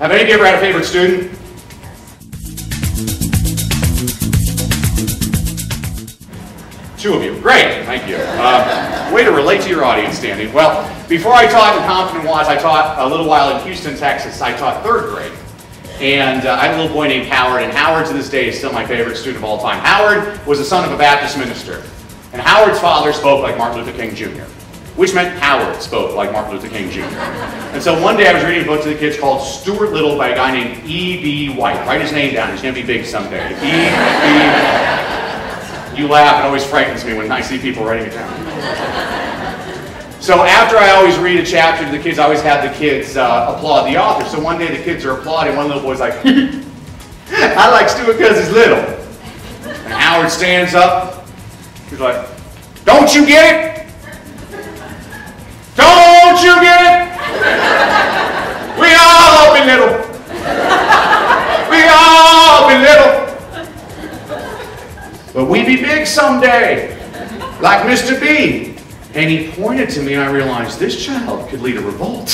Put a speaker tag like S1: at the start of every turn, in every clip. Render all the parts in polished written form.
S1: Have any of you ever had a favorite student? Two of you. Great. Thank you. Way to relate to your audience, Standing. Well, before I taught in Compton and Watts, I taught a little while in Houston, Texas. I taught 3rd grade. And I had a little boy named Howard, and Howard to this day is still my favorite student of all time. Howard was the son of a Baptist minister. And Howard's father spoke like Martin Luther King Jr., which meant Howard spoke like Martin Luther King Jr. And so one day I was reading a book to the kids called Stuart Little by a guy named E.B. White. Write his name down. He's going to be big someday. E.B. You laugh. It always frightens me when I see people writing it down. So after I always read a chapter to the kids, I always have the kids applaud the author. So one day the kids are applauding. One little boy's like, I like Stuart because he's little. And Howard stands up. He's like, don't you get it? Don't you get it? We all be little. We all be little. But we be big someday, like Mr. B. And he pointed to me and I realized this child could lead a revolt.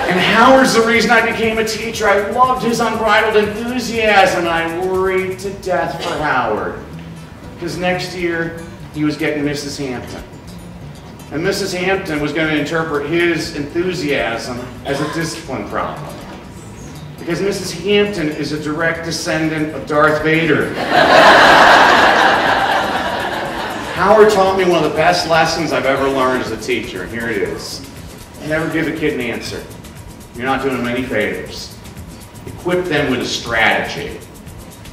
S1: And Howard's the reason I became a teacher. I loved his unbridled enthusiasm and I worried to death for Howard. Because next year he was getting Mrs. Hampton. And Mrs. Hampton was going to interpret his enthusiasm as a discipline problem. Because Mrs. Hampton is a direct descendant of Darth Vader. Howard taught me one of the best lessons I've ever learned as a teacher, and here it is. Never give a kid an answer. You're not doing them any favors. Equip them with a strategy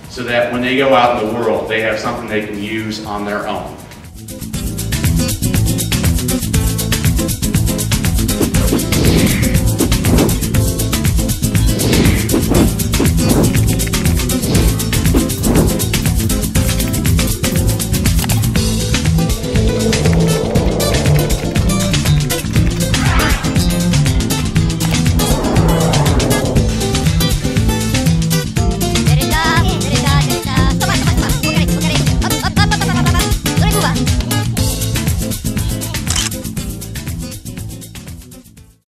S1: so that when they go out in the world, they have something they can use on their own.